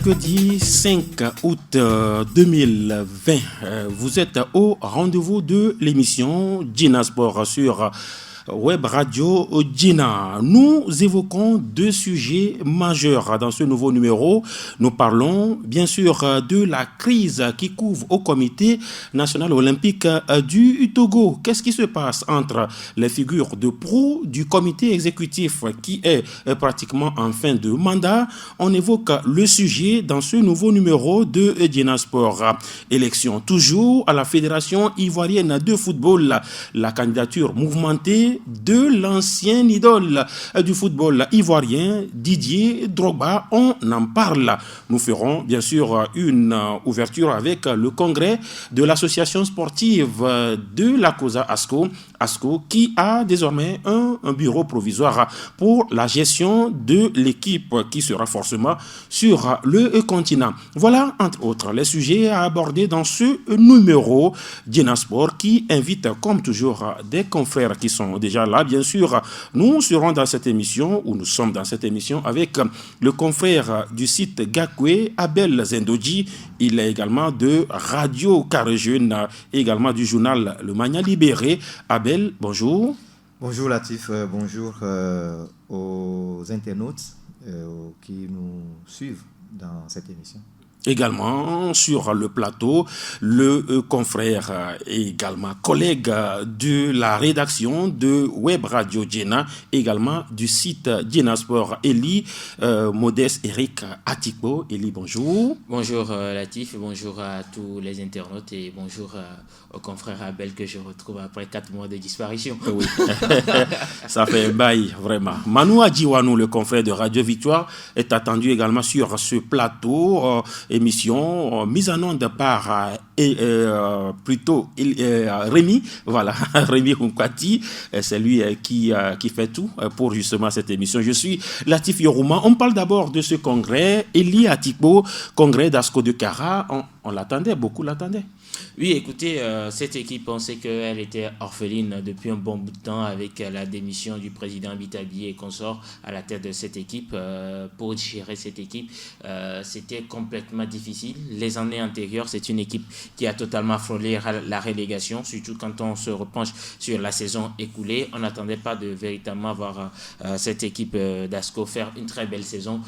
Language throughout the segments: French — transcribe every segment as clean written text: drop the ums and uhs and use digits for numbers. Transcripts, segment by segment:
mercredi 5 août 2020. Vous êtes au rendez-vous de l'émission Djina Sport sur Web Radio Djina. Nous évoquons deux sujets majeurs dans ce nouveau numéro. Nous parlons bien sûr de la crise qui couvre au comité national olympique du Togo. Qu'est-ce qui se passe entre les figures de proue du comité exécutif qui est pratiquement en fin de mandat? On évoque le sujet dans ce nouveau numéro de Djina Sport. Élection toujours à la Fédération ivoirienne de football. La candidature mouvementée de l'ancien idole du football ivoirien, Didier Drogba. On en parle. Nous ferons bien sûr une ouverture avec le congrès de l'association sportive de la COSA ASCO qui a désormais un bureau provisoire pour la gestion de l'équipe qui sera forcément sur le continent. Voilà entre autres les sujets à aborder dans ce numéro Djina Sport qui invite comme toujours des confrères qui sont déjà là. Bien sûr, nous serons dans cette émission, ou nous sommes dans cette émission avec le confrère du site Gakwe, Abel Zendoji. Il est également de Radio Carré Jeune, également du journal Le Mania Libéré. Abel, bonjour. Bonjour Latif, bonjour aux internautes qui nous suivent dans cette émission. Également sur le plateau, le confrère et également collègue de la rédaction de Web Radio Djina, également du site Djina Sport, Eli Modeste Eric Atikbo. Eli, bonjour. Bonjour Latif, bonjour à tous les internautes et bonjour au confrère Abel que je retrouve après 4 mois de disparition. Oui, ça fait un bail vraiment. Manu Adjiwanou, le confrère de Radio Victoire, est attendu également sur ce plateau. Émission mise en onde par Rémi, voilà, Rémi Hunkwati, c'est lui qui fait tout pour justement cette émission. Je suis Latif Yorouma. On parle d'abord de ce congrès, Eli Atikbo, congrès d'Asco de Kara. On l'attendait, beaucoup l'attendaient. Oui, écoutez, cette équipe, on sait qu'elle était orpheline depuis un bon bout de temps avec la démission du président Bitabi et consort à la tête de cette équipe. Pour gérer cette équipe, c'était complètement difficile. Les années antérieures, c'est une équipe qui a totalement frôlé la relégation, surtout quand on se repenche sur la saison écoulée. On n'attendait pas de véritablement voir cette équipe d'Asco faire une très belle saison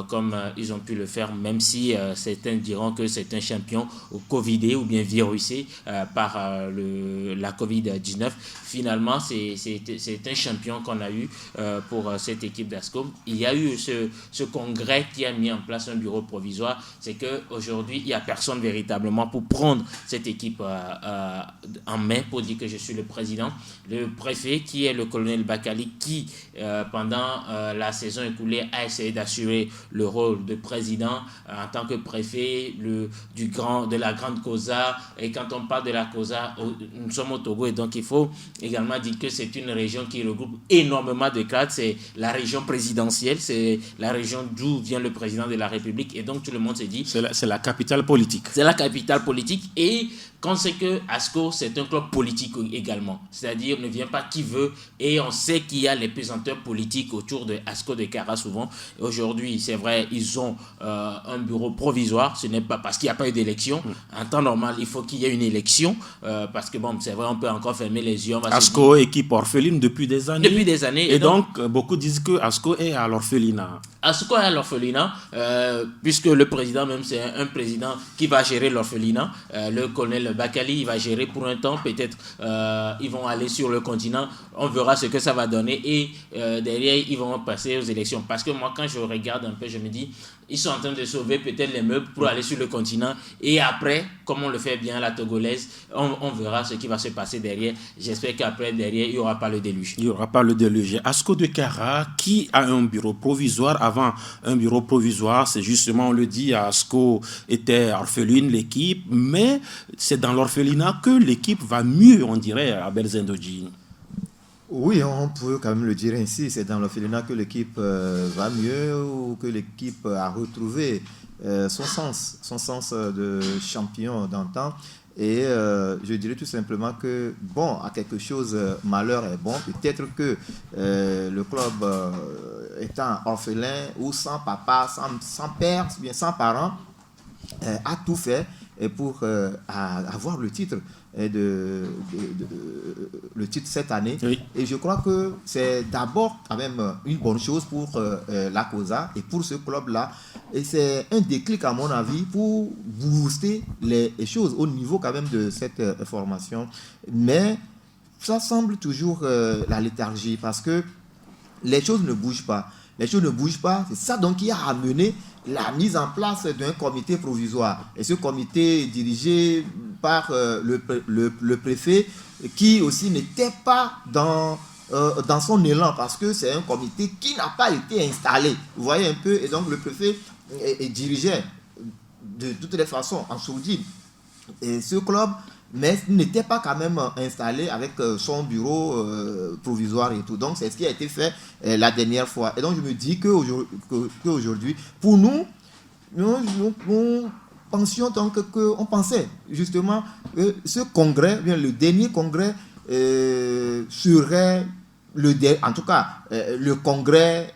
comme ils ont pu le faire, même si certains diront que c'est un champion covidé ou bien virusé par la Covid-19. Finalement, c'est un champion qu'on a eu pour cette équipe d'Asco. Il y a eu ce congrès qui a mis en place un bureau provisoire. C'est qu'aujourd'hui, il n'y a personne véritablement pour prendre cette équipe en main, pour dire que je suis le président. Le préfet, qui est le colonel Bakali, qui, pendant la saison écoulée, a essayé d'assurer le rôle de président en tant que préfet de la grande COSA. Et quand on parle de la COSA, nous sommes au Togo et donc il faut également dire que c'est une région qui regroupe énormément de cadres. C'est la région présidentielle, c'est la région d'où vient le président de la République et donc tout le monde se dit... C'est la capitale politique. C'est la capitale politique et qu'on sait que ASCO, c'est un club politique également. C'est-à-dire, ne vient pas qui veut et on sait qu'il y a les pesanteurs politiques autour de ASCO de Kara souvent. Et aujourd'hui, c'est vrai, ils ont un bureau provisoire. Ce n'est pas parce qu'il n'y a pas eu d'élection. En temps normal, il faut qu'il y ait une élection parce que bon, c'est vrai, on peut encore fermer les yeux. ASCO, équipe orpheline depuis des années. Depuis des années. Et donc, beaucoup disent que ASCO est à l'orphelinat. ASCO est à l'orphelinat, puisque le président même, c'est un président qui va gérer l'orphelinat. Le colonel Bakali, il va gérer pour un temps. Peut-être ils vont aller sur le continent. On verra ce que ça va donner. Et derrière, ils vont passer aux élections. Parce que moi, quand je regarde un peu, je me dis, ils sont en train de sauver peut-être les meubles pour aller sur le continent. Et après, comme on le fait bien à la togolaise, on verra ce qui va se passer derrière. J'espère qu'après, derrière, il n'y aura pas le déluge. Il n'y aura pas le déluge. ASCO de Kara, qui a un bureau provisoire. Avant un bureau provisoire, c'est justement, on le dit, ASCO était orpheline, l'équipe. Mais c'est dans l'orphelinat que l'équipe va mieux, on dirait, à Belzendoji. Oui, on peut quand même le dire ainsi. C'est dans l'orphelinat que l'équipe va mieux ou que l'équipe a retrouvé son sens de champion d'antan. Et je dirais tout simplement que, bon, à quelque chose, malheur est bon. Peut-être que le club étant orphelin ou sans papa, sans père, bien sans parents, a tout fait pour avoir le titre le titre cette année. Oui. Et je crois que c'est d'abord quand même une bonne chose pour la COSA et pour ce club-là. Et c'est un déclic, à mon avis, pour booster les choses au niveau quand même de cette formation. Mais ça semble toujours la léthargie parce que les choses ne bougent pas. Les choses ne bougent pas. C'est ça donc qui a amené la mise en place d'un comité provisoire. Et ce comité est dirigé par le préfet qui aussi n'était pas dans son élan parce que c'est un comité qui n'a pas été installé. Vous voyez un peu. Et donc le préfet dirigeait de toutes les façons en sourdine et ce club, mais n'était pas quand même installé avec son bureau provisoire et tout. Donc, c'est ce qui a été fait la dernière fois. Et donc, je me dis qu'aujourd'hui, pour nous pensions donc qu'on pensait justement que ce congrès, bien le dernier congrès serait en tout cas le congrès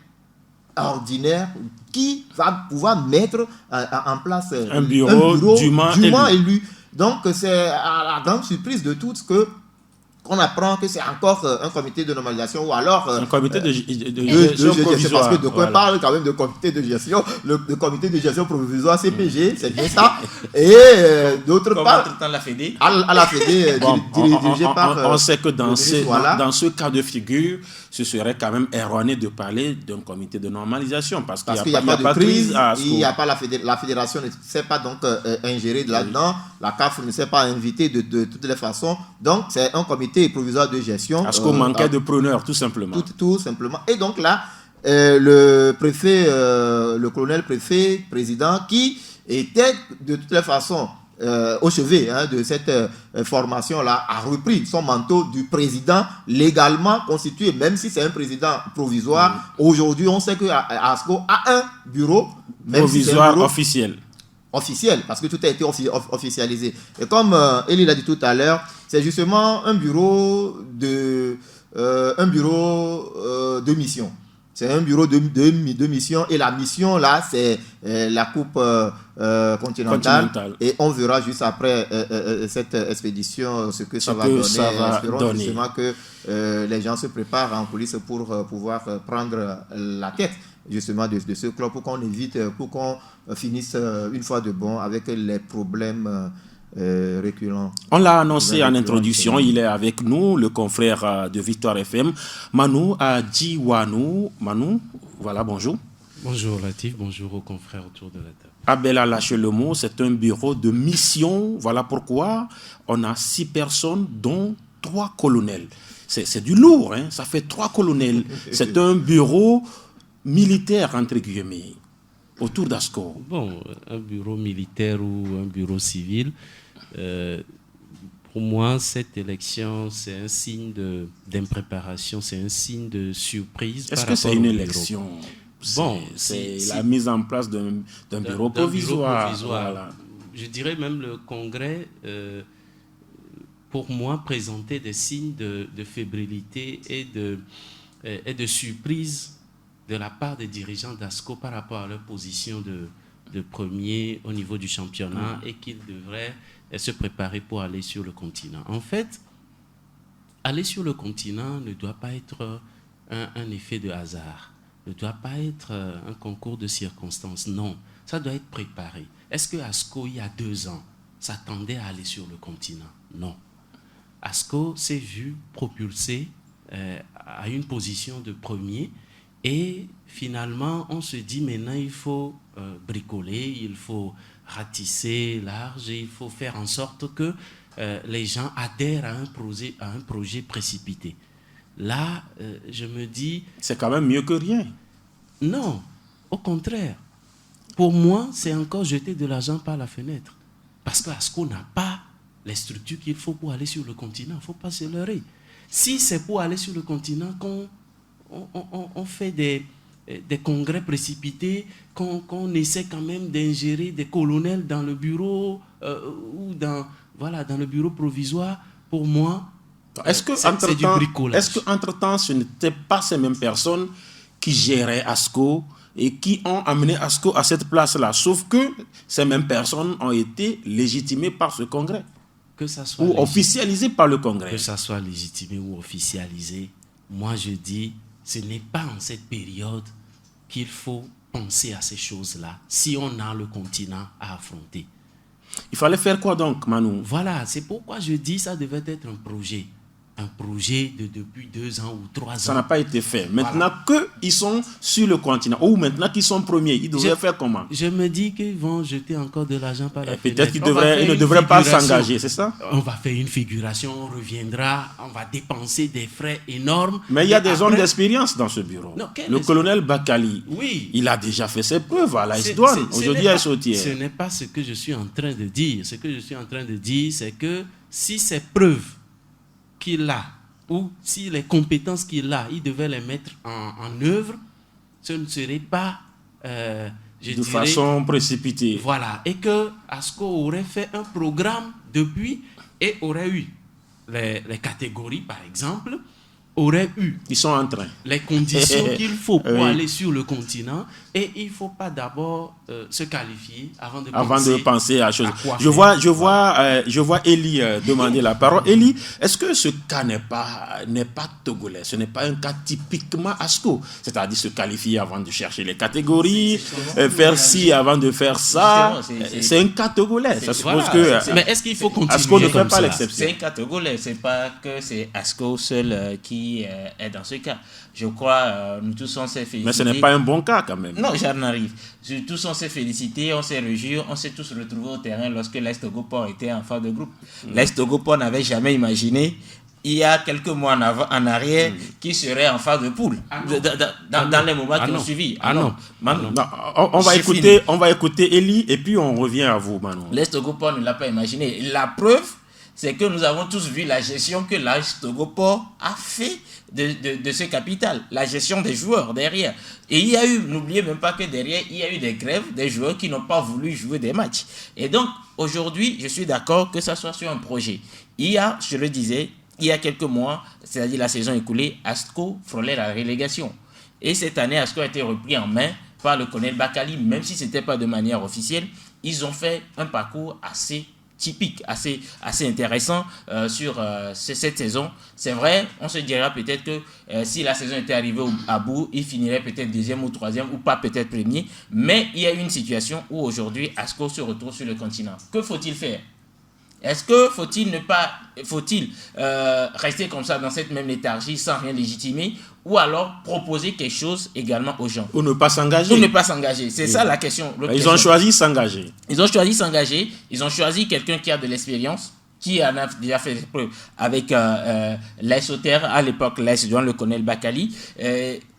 ordinaire qui va pouvoir mettre en place un bureau dûment élu. Donc, c'est à la grande surprise de tous qu'on apprend que c'est encore un comité de normalisation ou alors un comité de gestion provisoire. Parce que de quoi on parle quand même de comité de gestion, le comité de gestion provisoire CPG, c'est bien ça. Et d'autre part, à la Fédé, à la Fédé dirigée par. On sait que dans ce cas de figure, ce serait quand même erroné de parler d'un comité de normalisation parce qu'il n'y a pas de crise. Il n'y a pas la fédération ne s'est pas donc ingérée là-dedans. La CAF ne s'est pas invitée de toutes les façons. Donc, c'est un comité provisoire de gestion. Parce qu'on manquait de preneurs, tout simplement. Tout simplement. Et donc là, le préfet, le colonel préfet, président, qui était de toutes les façons au chevet de cette formation-là, a repris son manteau du président légalement constitué, même si c'est un président provisoire. Aujourd'hui, on sait que ASCO a un bureau provisoire si bureau officiel, parce que tout a été officialisé. Et comme Elie l'a dit tout à l'heure, c'est justement un bureau de mission. C'est un bureau de mission et la mission là, c'est la coupe continentale. Et on verra juste après cette expédition ce que ça va donner. Espérons justement que les gens se préparent en coulisses pour pouvoir prendre la tête justement de ce club pour qu'on évite, pour qu'on finisse une fois de bon avec les problèmes récurrents. On l'a annoncé en introduction, il est avec nous, le confrère de Victoire FM, Manu Adjiwanou. Manu, voilà, bonjour. Bonjour Latif, bonjour aux confrères autour de la table. Abel a lâché le mot, c'est un bureau de mission, voilà pourquoi on a 6 personnes dont 3 colonels. C'est du lourd, hein? Ça fait 3 colonels. C'est un bureau militaire, entre guillemets, autour d'ASCO. Bon, un bureau militaire ou un bureau civil, pour moi, cette élection, c'est un signe d'impréparation, c'est un signe de surprise. Est-ce que c'est une élection? Bon, c'est la mise en place d'un bureau provisoire. Voilà. Je dirais même le Congrès, pour moi, présentait des signes de fébrilité et de surprise de la part des dirigeants d'ASCO par rapport à leur position de premier au niveau du championnat et qu'ils devraient se préparer pour aller sur le continent. En fait, aller sur le continent ne doit pas être un effet de hasard, ne doit pas être un concours de circonstances. Non, ça doit être préparé. Est-ce que ASCO, il y a 2 ans, s'attendait à aller sur le continent? Non. ASCO s'est vu propulsé à une position de premier. Et finalement, on se dit maintenant, il faut bricoler, il faut ratisser large, et il faut faire en sorte que les gens adhèrent à un projet précipité. Là, je me dis... C'est quand même mieux que rien. Non, au contraire. Pour moi, c'est encore jeter de l'argent par la fenêtre. Parce que ASCO n'a pas les structures qu'il faut pour aller sur le continent. Il ne faut pas se leurrer. Si c'est pour aller sur le continent on fait des congrès précipités, qu'on essaie quand même d'ingérer des colonels dans le bureau ou dans le bureau provisoire, pour moi, c'est du bricolage. Est-ce qu'entre-temps, ce n'étaient pas ces mêmes personnes qui géraient ASCO et qui ont amené ASCO à cette place-là. Sauf que ces mêmes personnes ont été légitimées par ce congrès. Que ça soit ou officialisées par le congrès. Que ça soit légitimé ou officialisé, moi je dis, ce n'est pas en cette période qu'il faut penser à ces choses-là si on a le continent à affronter. Il fallait faire quoi donc, Manu? Voilà, c'est pourquoi je dis ça devait être un projet. Un projet de depuis 2 ans ou 3 ans. Ça n'a pas été fait. Maintenant qu'ils sont sur le continent, ou maintenant qu'ils sont premiers, ils devraient faire comment? Je me dis qu'ils vont jeter encore de l'argent par la fenêtre. Peut-être qu'ils ne devraient pas s'engager, c'est ça? On va faire une figuration, on reviendra, on va dépenser des frais énormes. Mais il y a des hommes d'expérience dans ce bureau. Non, le colonel Bakali, oui, il a déjà fait ses preuves à la douane, aujourd'hui à Sautière. Ce n'est pas ce que je suis en train de dire. Ce que je suis en train de dire, c'est que si ces preuves qu'il a, ou si les compétences qu'il a, il devait les mettre en œuvre, ce ne serait pas, de façon précipitée. Voilà, et que ASCO aurait fait un programme depuis et aurait eu les catégories, par exemple, aurait eu Ils sont en train. les conditions qu'il faut pour aller sur le continent, et il ne faut pas d'abord se qualifier avant de penser à chose. Je vois Elie demander la parole. Elie, est-ce que ce cas n'est pas togolais? Ce n'est pas un cas typiquement ASCO, c'est-à-dire se qualifier avant de chercher les catégories, faire ci avant de faire ça. C'est un cas togolais. Ça suppose que. Mais est-ce qu'il faut continuer ASCO ne fait pas l'exception. C'est un cas togolais. C'est pas que c'est ASCO seul qui est dans ce cas. Je crois, nous tous on s'est félicités. Mais ce n'est pas un bon cas quand même. Non, j'en arrive. Tous on s'est félicités, on s'est réjouis, on s'est tous retrouvés au terrain lorsque l'Est Togopor était en phase de groupe. L'Est Togopor n'avait jamais imaginé, il y a quelques mois en arrière, qu'il serait en phase de poule. Dans les moments qui ont suivi. On va écouter Elie et puis on revient à vous, Manon. L'Est Togopor ne l'a pas imaginé. La preuve, c'est que nous avons tous vu la gestion que l'Est Togopor a fait de ce capital, la gestion des joueurs derrière. Et il y a eu, n'oubliez même pas que derrière, il y a eu des grèves des joueurs qui n'ont pas voulu jouer des matchs. Et donc, aujourd'hui, je suis d'accord que ça soit sur un projet. Je le disais, il y a quelques mois, c'est-à-dire la saison écoulée, ASCO frôlait la relégation. Et cette année, ASCO a été repris en main par le colonel Bakali, même si ce n'était pas de manière officielle. Ils ont fait un parcours assez typique, assez intéressant sur cette saison. C'est vrai, on se dira peut-être que si la saison était arrivée à bout, il finirait peut-être 2e ou 3e ou pas peut-être 1er. Mais il y a eu une situation où aujourd'hui ASCO se retrouve sur le continent. Que faut-il faire? Est-ce que faut-il rester comme ça dans cette même léthargie sans rien légitimer, ou alors proposer quelque chose également aux gens? Ou ne pas s'engager. C'est ça la question. Ils ont choisi s'engager. Ils ont choisi quelqu'un qui a de l'expérience, qui en a déjà fait des preuves avec l'ESOTER, à l'époque l'ES-Douane, le colonel Bakali.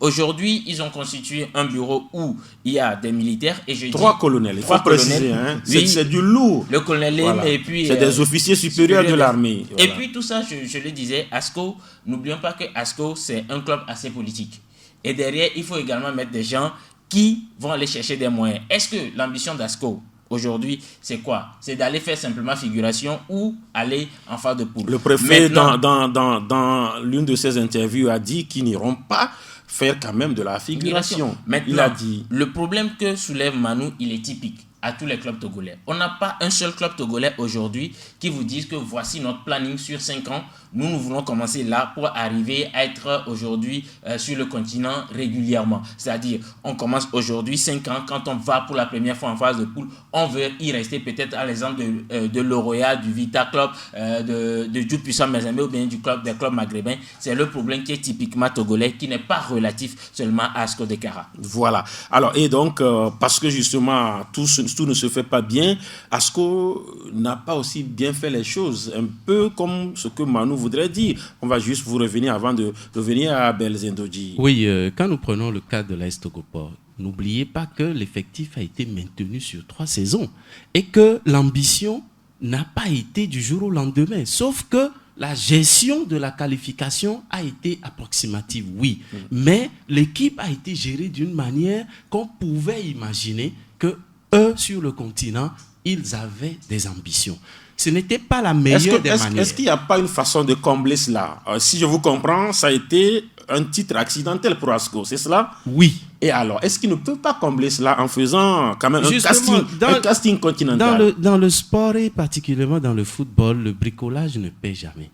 Aujourd'hui, ils ont constitué un bureau où il y a des militaires. Et 3 colonels, il faut préciser. Oui, c'est du lourd. Le colonel Lim, et puis... C'est des officiers supérieurs de l'armée. Voilà. Et puis tout ça, je le disais, ASCO, n'oublions pas que ASCO, c'est un club assez politique. Et derrière, il faut également mettre des gens qui vont aller chercher des moyens. Est-ce que l'ambition d'ASCO aujourd'hui, c'est quoi? C'est d'aller faire simplement figuration ou aller en phase de poule. Le préfet, dans l'une de ses interviews, a dit qu'ils n'iront pas faire quand même de la figuration. Maintenant, il a dit... le problème que soulève Manu, il est typique à tous les clubs togolais. On n'a pas un seul club togolais aujourd'hui qui vous dise que voici notre planning sur 5 ans. Nous voulons commencer là pour arriver à être aujourd'hui sur le continent régulièrement. C'est-à-dire, on commence aujourd'hui 5 ans. Quand on va pour la première fois en phase de poule, on veut y rester peut-être à l'exemple de l'Oroya, du Vita Club, de Dieu Puissant Mezambe ou bien des clubs maghrébins. C'est le problème qui est typiquement togolais, qui n'est pas relatif seulement à ASCO Dekara. Voilà. Alors, et donc, parce que justement, tout ne se fait pas bien, ASCO n'a pas aussi bien fait les choses. Un peu comme ce que Manu voudrait dire. On va juste vous revenir avant de revenir à Belzendoji. Oui, quand nous prenons le cas de l'AS Togopor, n'oubliez pas que l'effectif a été maintenu sur 3 saisons et que l'ambition n'a pas été du jour au lendemain. Sauf que la gestion de la qualification a été approximative, oui. Mais l'équipe a été gérée d'une manière qu'on pouvait imaginer que eux, sur le continent, ils avaient des ambitions. ce n'était pas la meilleure des manières. Est-ce qu'il n'y a pas une façon de combler cela? Si je vous comprends, ça a été un titre accidentel pour Asco, c'est cela? Oui. Et alors, est-ce qu'il ne peut pas combler cela en faisant quand même Justement, un casting continental? Dans le sport et particulièrement dans le football, le bricolage ne paie jamais.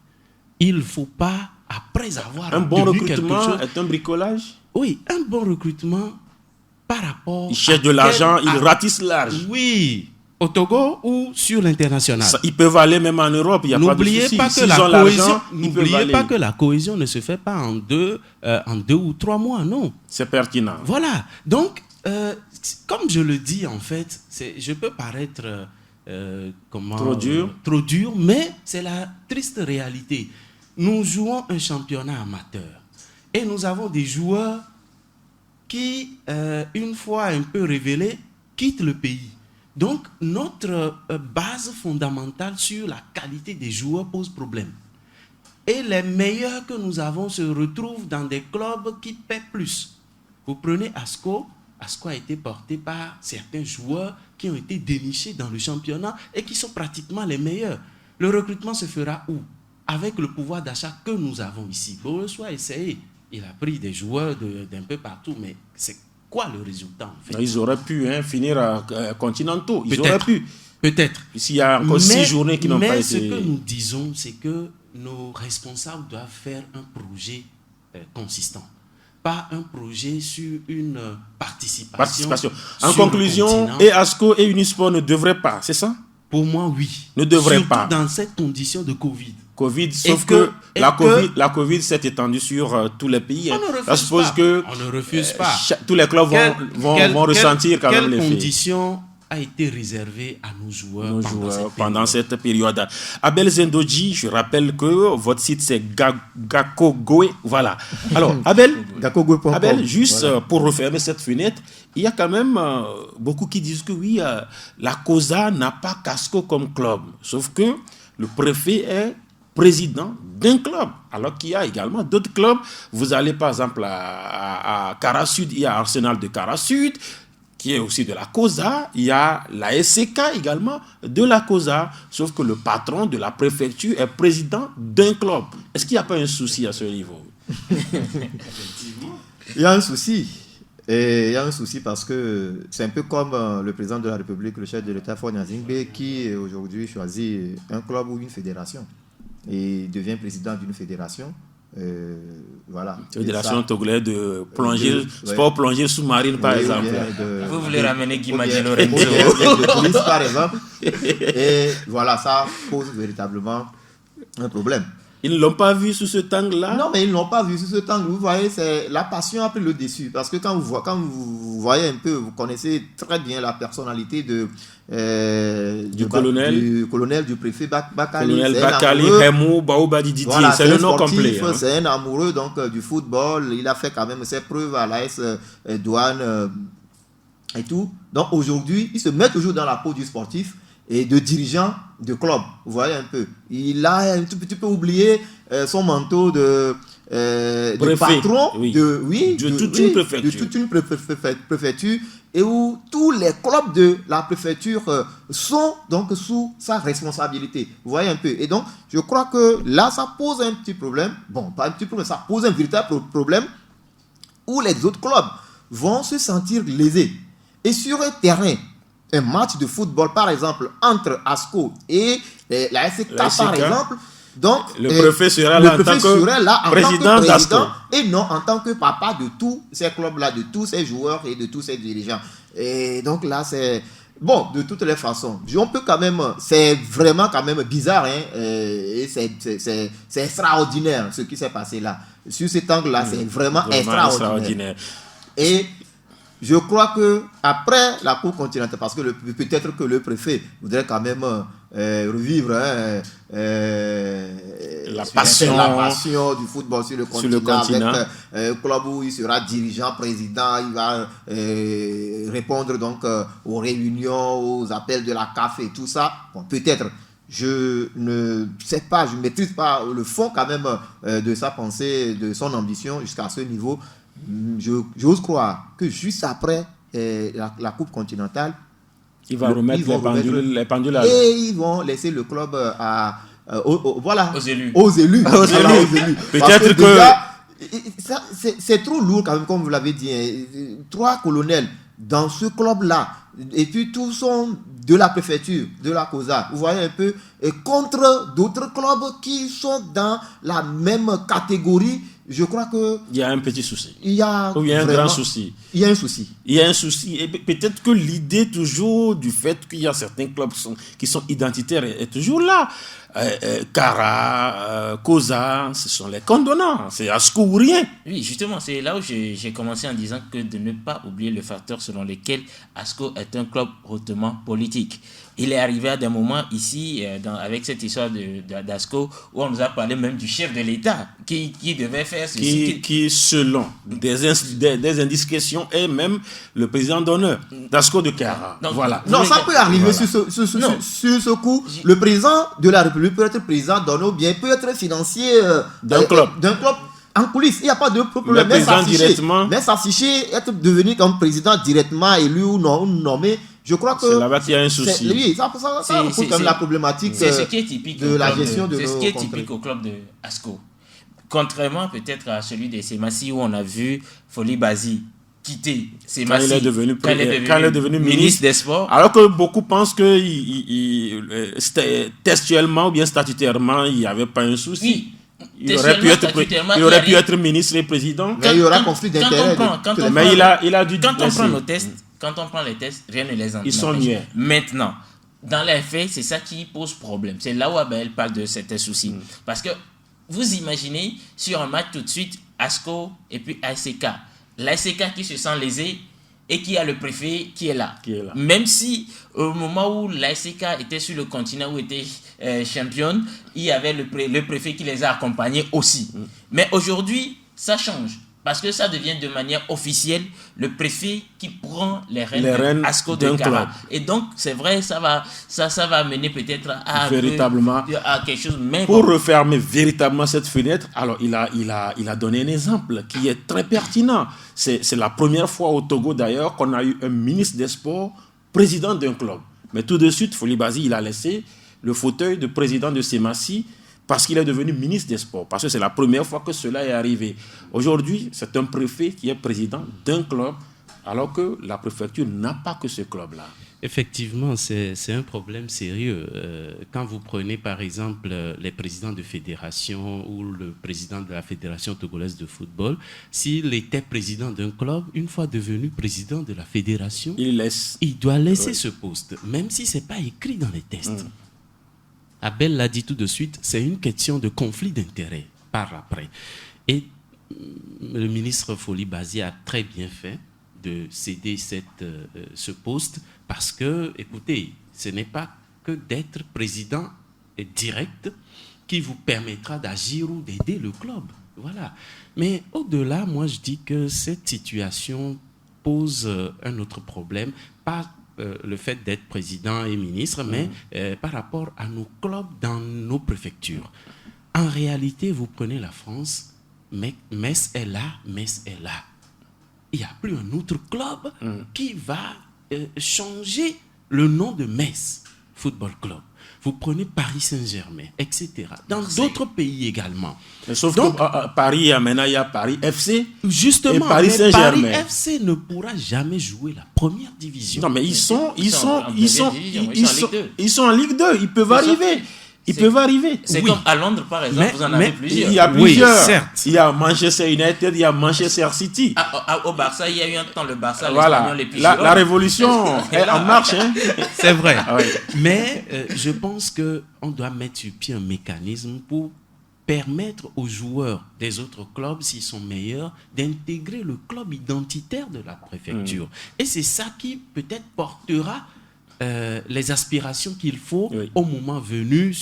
Il ne faut pas, après avoir un bon obtenu quelque recrutement chose... est un bricolage? Oui, un bon recrutement par rapport... Il cherche de l'argent, il ratisse large. Oui, au Togo ou sur l'international. Ils peuvent aller même en Europe, il n'y a pas de souci. N'oubliez pas que la cohésion ne se fait pas en deux ou 3 mois, non. C'est pertinent. Voilà. Donc, comme je le dis, en fait, je peux paraître trop dur, mais c'est la triste réalité. Nous jouons un championnat amateur et nous avons des joueurs qui, une fois un peu révélés, quittent le pays. Donc, notre base fondamentale sur la qualité des joueurs pose problème. Et les meilleurs que nous avons se retrouvent dans des clubs qui paient plus. Vous prenez Asco. Asco a été porté par certains joueurs qui ont été dénichés dans le championnat et qui sont pratiquement les meilleurs. Le recrutement se fera où? Avec le pouvoir d'achat que nous avons ici. Boreso a essayé. Il a pris des joueurs d'un peu partout, mais c'est quoi le résultat en fait? Ils auraient pu finir continentaux. Ils auraient pu. Peut-être. S'il y a encore 6 journées qui n'ont pas été... Mais ce que nous disons, c'est que nos responsables doivent faire un projet consistant. Pas un projet sur une participation. En conclusion, et Asco et Unisport ne devraient pas, c'est ça? Pour moi, oui. Ne devraient surtout pas. Dans cette condition de Covid. Sauf que la Covid s'est étendue sur tous les pays. On ne refuse pas. Tous les clubs vont ressentir quand même l'effet. Quelle condition a été réservée à nos joueurs, pendant cette période? Abel Zendoji, je rappelle que votre site c'est Gakogoe. Voilà. Alors, Abel, juste pour refermer cette fenêtre, il y a quand même beaucoup qui disent que oui, la COSA n'a pas Casco comme club. Sauf que le préfet est président d'un club, alors qu'il y a également d'autres clubs. Vous allez par exemple à Kara Sud, il y a Arsenal de Kara Sud, qui est aussi de la COSA. Il y a la SCK également de la COSA, sauf que le patron de la préfecture est président d'un club. Est-ce qu'il n'y a pas un souci à ce niveau? Il y a un souci. Et il y a un souci parce que c'est un peu comme le président de la République, le chef de l'État, Faure Gnassingbé, qui aujourd'hui choisit un club ou une fédération et devient président d'une fédération. Voilà. Fédération togolaise de plongée, sport plongée sous-marine, par exemple. Vous voulez ramener Guimadji Lorenzo de police, par exemple. Et voilà, ça pose véritablement un problème. Ils ne l'ont pas vu sous ce angle-là? Non, mais ils ne l'ont pas vu sous ce angle. Vous voyez, la passion a pris le dessus. Parce que quand vous voyez un peu, vous connaissez très bien la personnalité du colonel, du préfet Bakali. Colonel Bakali, Remou, Baoubadi Didier, voilà, c'est le nom complet. C'est un amoureux donc, du football. Il a fait quand même ses preuves à l'AS Douane et tout. Donc aujourd'hui, il se met toujours dans la peau du sportif et de dirigeant de club. Vous voyez un peu. Il a un tout petit peu oublié son manteau de patron de toute une préfecture et où tous les clubs de la préfecture sont donc sous sa responsabilité. Vous voyez un peu. Et donc, je crois que là, ça pose un petit problème. Bon, pas un petit problème, ça pose un véritable problème où les autres clubs vont se sentir lésés. Et sur un terrain, un match de football, par exemple, entre Asco et la SK, par exemple. Donc, le préfet sera là en tant que président d'Asco. Et non en tant que papa de tous ces clubs-là, de tous ces joueurs et de tous ces dirigeants. Et donc là, c'est... Bon, de toutes les façons, on peut quand même... C'est vraiment quand même bizarre, hein, et c'est extraordinaire ce qui s'est passé là. Sur cet angle-là, c'est vraiment extraordinaire. Et... je crois que après la Coupe continentale, parce que peut-être que le préfet voudrait quand même revivre la passion du football sur le continent. Avec un club où il sera dirigeant, président, il va répondre donc aux réunions, aux appels de la CAF et tout ça. Bon, peut-être. Je ne sais pas, je ne maîtrise pas le fond quand même de sa pensée, de son ambition jusqu'à ce niveau. J'ose croire que juste après la Coupe continentale, Il va remettre les pendules à l'heure. Et ils vont laisser le club aux élus. Peut-être que déjà, c'est trop lourd quand même, comme vous l'avez dit. 3 colonels dans ce club-là, et puis tous sont de la préfecture, de la COSA, vous voyez un peu, et contre d'autres clubs qui sont dans la même catégorie. Je crois que il y a un petit souci. Il y a un grand souci. Il y a un souci. Il y a un souci. Et peut-être que l'idée toujours du fait qu'il y a certains clubs qui sont identitaires est toujours là. Cara, COSA, ce sont les condonnants. C'est ASCO ou rien. Oui, justement, c'est là où j'ai commencé en disant que de ne pas oublier le facteur selon lequel ASCO est un club hautement politique. Il est arrivé à des moments ici, avec cette histoire d'ASCO, où on nous a parlé même du chef de l'État qui devait faire ceci. Qui selon des indiscrétions, est même le président d'honneur d'ASCO de Cara. Donc, voilà. Non, ça peut arriver sur ce coup. Le président de la République peut être président d'honneur, ou bien peut être financier d'un club en coulisses. Il n'y a pas de problème. Mais s'afficher, être devenu comme président directement élu ou non, nommé. Je crois que c'est là-bas qu'il y a un souci. Oui, ça pose comme la problématique c'est ce qui est typique de la gestion de nos C'est ce qui est typique au club de ASCO. Contrairement peut-être à celui de Semassi où on a vu Foli Bazi quitter Semassi quand il est devenu ministre des Sports. Alors que beaucoup pensent que textuellement ou bien statutairement, il n'y avait pas un souci. Oui. Il aurait pu être ministre et président. Mais il y aura conflit d'intérêts. Mais il a dû. Quand on prend nos tests, quand on prend les tests, rien ne les empêche. Ils sont mieux. Maintenant, dans les faits, c'est ça qui pose problème. C'est là où Abel parle de certains soucis. Parce que vous imaginez sur un match tout de suite, ASCO et puis ASK. L'ASK qui se sent lésé et qui a le préfet qui est là. Même si au moment où l'ASK était sur le continent où était championne, il y avait le préfet qui les a accompagnés aussi. Mais aujourd'hui, ça change. Parce que ça devient de manière officielle le préfet qui prend les rênes de ASCO de Cara. Et donc, c'est vrai, ça va mener peut-être à quelque chose. Mais pour refermer véritablement cette fenêtre, alors il a donné un exemple qui est très pertinent. C'est la première fois au Togo d'ailleurs qu'on a eu un ministre des Sports président d'un club. Mais tout de suite, Foli Bazi, il a laissé le fauteuil de président de Semassi parce qu'il est devenu ministre des Sports. Parce que c'est la première fois que cela est arrivé. Aujourd'hui, c'est un préfet qui est président d'un club, alors que la préfecture n'a pas que ce club-là. Effectivement, c'est un problème sérieux. Quand vous prenez par exemple les présidents de fédération ou le président de la Fédération togolaise de football, s'il était président d'un club, une fois devenu président de la fédération, il doit laisser ce poste, même si ce n'est pas écrit dans les tests. Abel l'a dit tout de suite, c'est une question de conflit d'intérêts par après. Et le ministre Foli Bazi a très bien fait de céder ce poste parce que, écoutez, ce n'est pas que d'être président direct qui vous permettra d'agir ou d'aider le club. Voilà. Mais au-delà, moi je dis que cette situation pose un autre problème, pas le fait d'être président et ministre, mais par rapport à nos clubs dans nos préfectures. En réalité, vous prenez la France, Metz est là, Metz est là. Il n'y a plus un autre club qui va changer le nom de Metz Football Club. Vous prenez Paris Saint-Germain, etc. Dans d'autres pays également. Mais sauf que Paris, maintenant, il y a Paris FC. Justement, et Paris Saint-Germain. Paris FC ne pourra jamais jouer la première division. Non, mais ils sont en Ligue 2. Ils peuvent arriver. C'est comme à Londres, par exemple, vous en avez plusieurs. Il y a plusieurs. Oui, certes. Il y a Manchester United, il y a Manchester City. Au Barça, il y a eu un temps le Barça, voilà. La révolution est en marche. Hein. C'est vrai. Oui. Mais je pense qu'on doit mettre sur pied un mécanisme pour permettre aux joueurs des autres clubs, s'ils sont meilleurs, d'intégrer le club identitaire de la préfecture. Et c'est ça qui peut-être portera les aspirations qu'il faut au moment venu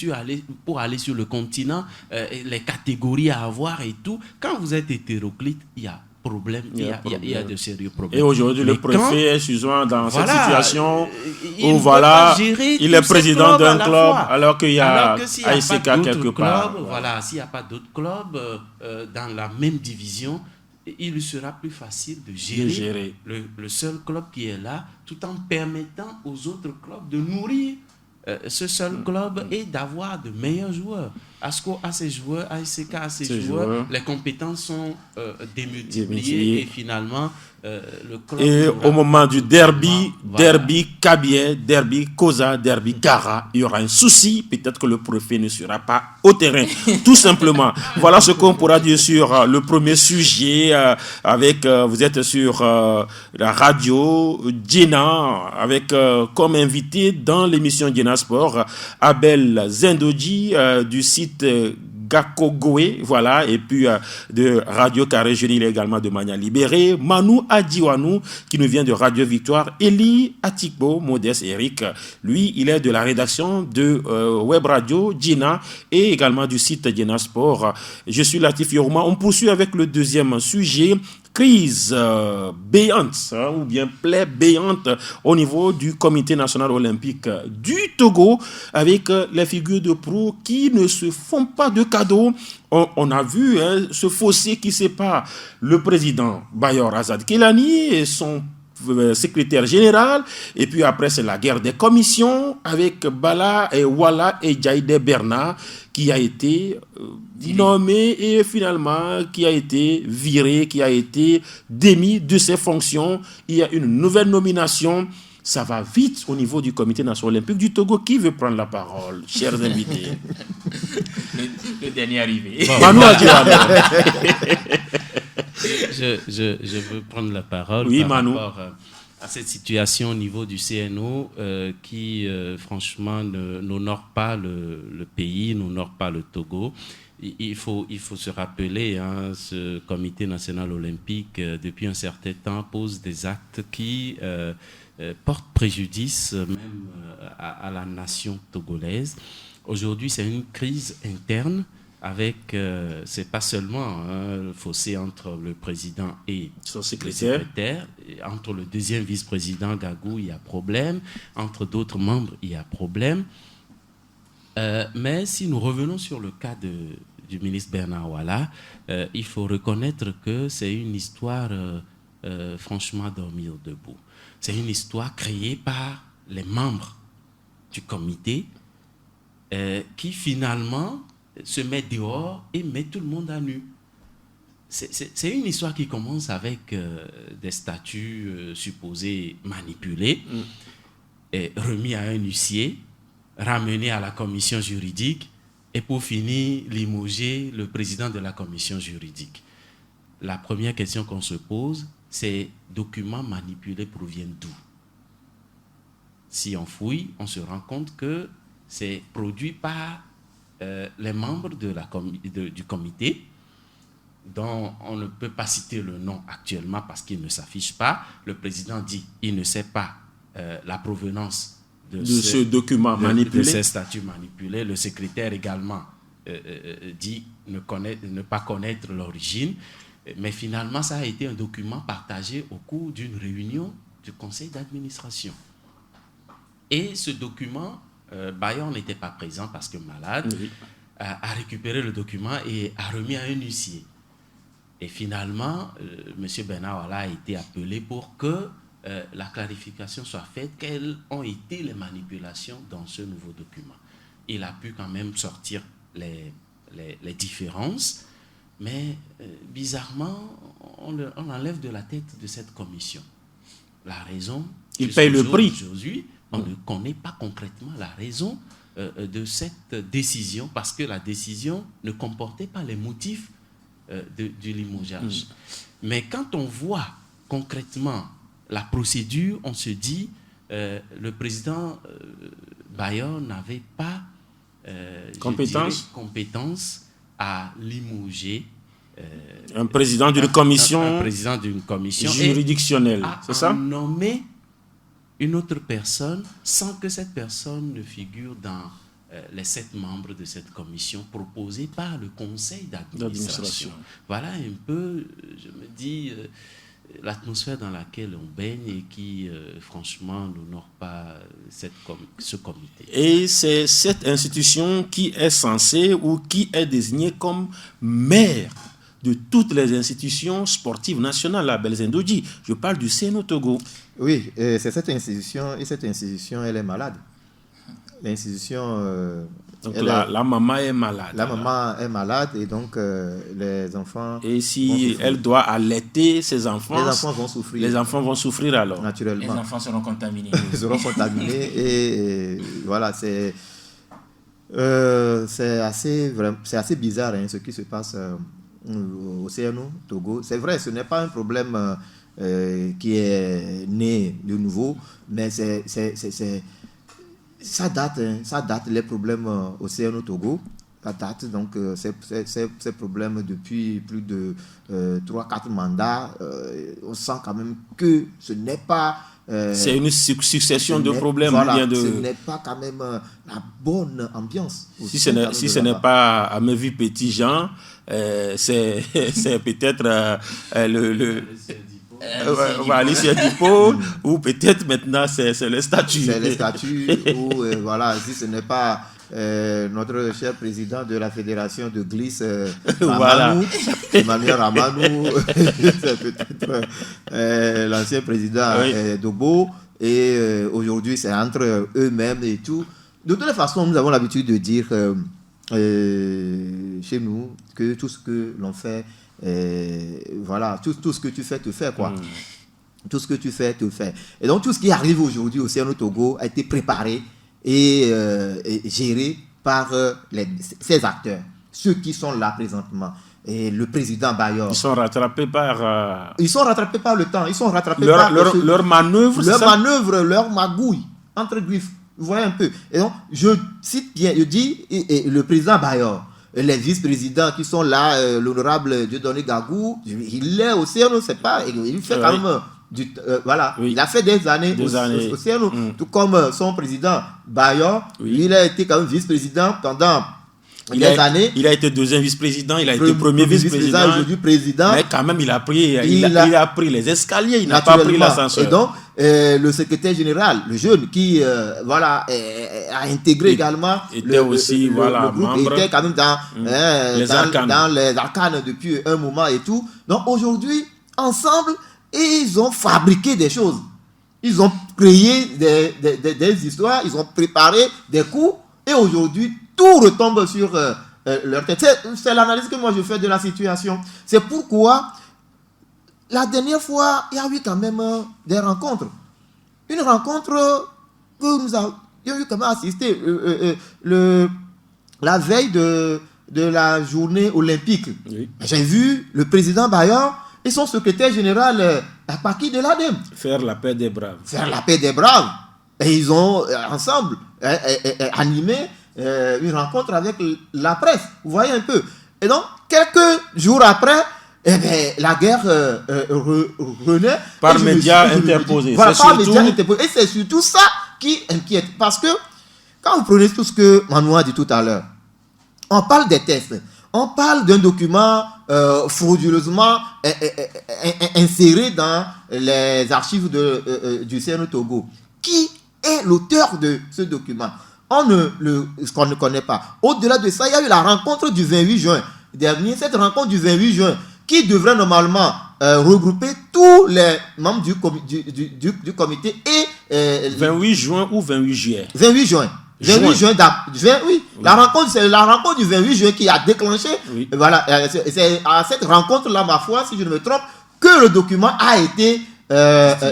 pour aller sur le continent, les catégories à avoir et tout. Quand vous êtes hétéroclite, il y a problème, il y a de sérieux problèmes. Et aujourd'hui, le préfet est souvent dans cette situation où voilà, il est président d'un club alors qu'il y a ASK quelque part. Voilà, s'il n'y a pas d'autres clubs dans la même division, il lui sera plus facile de gérer le seul club qui est là, tout en permettant aux autres clubs de nourrir ce seul club et d'avoir de meilleurs joueurs. ASCO a ses joueurs, ASCK a ses joueurs, les compétences sont démultipliées et finalement le club... Et au moment du derby, derby Kabylie, derby Koza, derby Gara, il y aura un souci, peut-être que le préfet ne sera pas au terrain, tout simplement. Voilà ce qu'on pourra dire sur le premier sujet, avec, vous êtes sur la radio Djena, avec comme invité dans l'émission Djena Sport, Abel Zendoji du site Gakogoé, voilà, et puis de Radio Carré Génie également de manière libérée, Manu Adjiwanou qui nous vient de Radio Victoire, Eli Atikbo, Modeste Eric, lui il est de la rédaction de Web Radio Djena et également du site Djena Sport. Je suis Latif Yorma, on poursuit avec le deuxième sujet. Crise béante, ou bien plaie béante au niveau du Comité national olympique du Togo, avec les figures de proue qui ne se font pas de cadeaux. On a vu ce fossé qui sépare le président Bayor Azad Kelani et son secrétaire général, et puis après c'est la guerre des commissions avec Bala et Wala et Jaïde Bernard qui a été nommé et finalement qui a été viré, qui a été démis de ses fonctions. Il y a une nouvelle nomination. Ça va vite au niveau du Comité national olympique du Togo. Qui veut prendre la parole, chers invités? Le dernier arrivé. Bon, je veux prendre la parole par rapport à cette situation au niveau du CNO qui, franchement, n'honore pas le pays, n'honore pas le Togo. Il faut se rappeler, ce Comité national olympique, depuis un certain temps, pose des actes qui portent préjudice même à la nation togolaise. Aujourd'hui, c'est une crise interne avec, c'est pas seulement le fossé entre le président et son secrétaire. Entre le deuxième vice-président Gagou, il y a problème. Entre d'autres membres, il y a problème. Mais si nous revenons sur le cas du ministre Bernard Wala, il faut reconnaître que c'est une histoire franchement dormir debout. C'est une histoire créée par les membres du comité qui finalement se met dehors et met tout le monde à nu. C'est une histoire qui commence avec des statuts supposés manipulés, et remis à un huissier, ramenés à la commission juridique, et pour finir, limoger le président de la commission juridique. La première question qu'on se pose, ces documents manipulés proviennent d'où? Si on fouille, on se rend compte que c'est produit par les membres du comité, dont on ne peut pas citer le nom actuellement parce qu'il ne s'affiche pas. Le président dit qu'il ne sait pas la provenance de ce document manipulé. De ces statuts manipulés. Le secrétaire également dit ne pas connaître l'origine. Mais finalement, ça a été un document partagé au cours d'une réunion du conseil d'administration. Et ce document, Bayor n'était pas présent parce que malade, a récupéré le document et a remis à un huissier. Et finalement, M. Bernard Wala a été appelé pour que la clarification soit faite, quelles ont été les manipulations dans ce nouveau document. Il a pu quand même sortir les différences, mais bizarrement, on enlève de la tête de cette commission. La raison... Il paye le prix. Aujourd'hui, on ne connaît pas concrètement la raison de cette décision, parce que la décision ne comportait pas les motifs du limogeage. Mais quand on voit concrètement la procédure, on se dit le président Bayor n'avait pas compétence à limoger un président d'une commission, juridictionnelle, c'est ça? Nommer une autre personne sans que cette personne ne figure dans les 7 membres de cette commission proposée par le conseil d'administration. Voilà un peu, je me dis, l'atmosphère dans laquelle on baigne et qui, franchement, n'honore pas ce comité. Et c'est cette institution qui est censée ou qui est désignée comme maire de toutes les institutions sportives nationales à Belzindodji. Je parle du CNO Togo. Oui, c'est cette institution, et cette institution, elle est malade. L'institution... donc la maman est malade. La maman est malade et donc les enfants... Et si elle doit allaiter ses enfants... Les enfants vont souffrir. Les enfants vont souffrir alors. Naturellement. Les enfants seront contaminés. Ils seront contaminés et voilà, c'est assez bizarre ce qui se passe au CNO Togo. C'est vrai, ce n'est pas un problème qui est né de nouveau, mais ça date les problèmes au CNO Togo. Ça date donc ces problèmes depuis plus de 3-4 mandats. On sent quand même que ce n'est pas... c'est une succession de problèmes. Voilà, bien de... ce n'est pas quand même la bonne ambiance. Si ce n'est pas à mes vues petit Jean, c'est peut-être Alicia Dipo, ou peut-être maintenant c'est le statut. C'est le statut, ou voilà, si ce n'est pas notre cher président de la fédération de glisse, Ramanou, Emmanuel Ramanou, c'est peut-être l'ancien président Dobo, et aujourd'hui c'est entre eux-mêmes et tout. De toute façon, nous avons l'habitude de dire chez nous que tout ce que l'on fait, voilà, tout ce que tu fais, te fait quoi. Tout ce que tu fais, te fait. Et donc tout ce qui arrive aujourd'hui au CNO Togo a été préparé et géré par ces acteurs, ceux qui sont là présentement. Et le président Bayor. Ils sont rattrapés par... Ils sont rattrapés par le temps. Ils sont rattrapés par... Leur manœuvre, leur magouille, entre griffes. Vous voyez un peu. Et donc, je cite bien, je dis, et le président Bayor, les vice-présidents qui sont là, l'honorable Dieudonné Gagou, il est au CNO, c'est pas... Il fait quand même... voilà, il a fait des années au CNO, tout comme son président Bayor, il a été quand même vice-président pendant des années. Il a été deuxième vice-président, il a été premier vice-président, aujourd'hui président. Mais quand même, il a pris les escaliers, il n'a pas pris l'ascenseur. Et donc, le secrétaire général, le jeune qui a intégré également le groupe, membre, était quand même dans les arcanes depuis un moment et tout. Donc aujourd'hui, ensemble, ils ont fabriqué des choses. Ils ont créé des histoires, ils ont préparé des coups, et aujourd'hui, tout retombe sur leur tête. C'est l'analyse que moi je fais de la situation. C'est pourquoi, la dernière fois, il y a eu quand même des rencontres. Une rencontre que nous avons eu quand même assisté la veille de la journée olympique. Oui. J'ai vu le président Bayor et son secrétaire général Apaki de l'ADEM. Faire la paix des braves. Faire la paix des braves. Et ils ont ensemble animé une rencontre avec la presse. Vous voyez un peu. Et donc, quelques jours après, la guerre renaît. Par médias interposés. Voilà, par médias interposés. Et c'est surtout ça qui inquiète. Parce que, quand vous prenez tout ce que Manu a dit tout à l'heure, on parle des tests. On parle d'un document frauduleusement inséré dans les archives du CNO Togo. Qui est l'auteur de ce document? Qu'on ne connaît pas. Au-delà de ça, il y a eu la rencontre du 28 juin dernier. Cette rencontre du 28 juin qui devrait normalement regrouper tous les membres du comité et... 28 juin ou 28 juillet? 28 juin. 28 juin, oui. La rencontre, c'est la rencontre du 28 juin qui a déclenché. Oui. Voilà, c'est à cette rencontre-là, ma foi, si je ne me trompe, que le document a été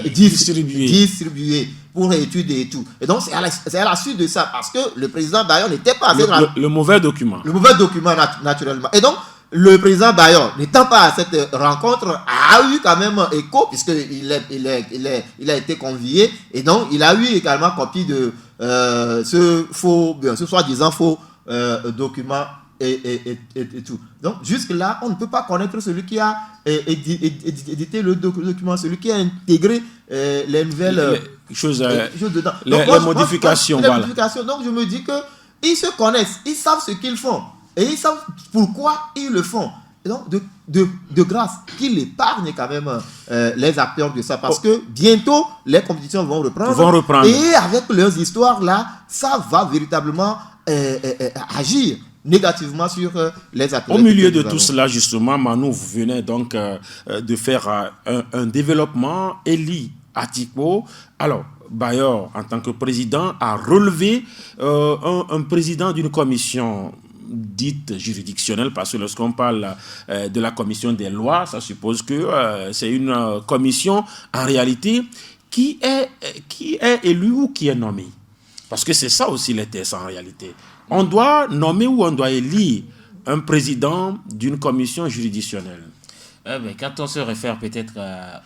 distribué pour étudier et tout. Et donc, c'est à la suite de ça, parce que le président Bayor n'était pas... Le mauvais document. Le mauvais document, naturellement. Et donc, le président Bayor, n'étant pas à cette rencontre, a eu quand même écho, puisqu'il a été convié, et donc, il a eu également copie de ce soi-disant faux document et tout. Donc, jusque-là, on ne peut pas connaître celui qui a édité le document, celui qui a intégré les nouvelles choses dedans. Les modifications. Les modifications. Donc, je me dis qu'ils se connaissent, ils savent ce qu'ils font, et ils savent pourquoi ils le font. Et donc, de grâce, qu'ils épargnent quand même les acteurs de ça, parce que bientôt, les compétitions vont reprendre. Et avec leurs histoires là, ça va véritablement agir. négativement sur les athlètes. Au milieu de tout cela, justement, Manu, vous venez donc de faire un développement. Eli Atipo, alors, Bayor, en tant que président, a relevé un président d'une commission dite juridictionnelle, parce que lorsqu'on parle de la commission des lois, ça suppose que c'est une commission, en réalité, qui est élu ou qui est nommé. Parce que c'est ça aussi les tests en réalité. On doit nommer ou on doit élire un président d'une commission juridictionnelle. Mais quand on se réfère peut-être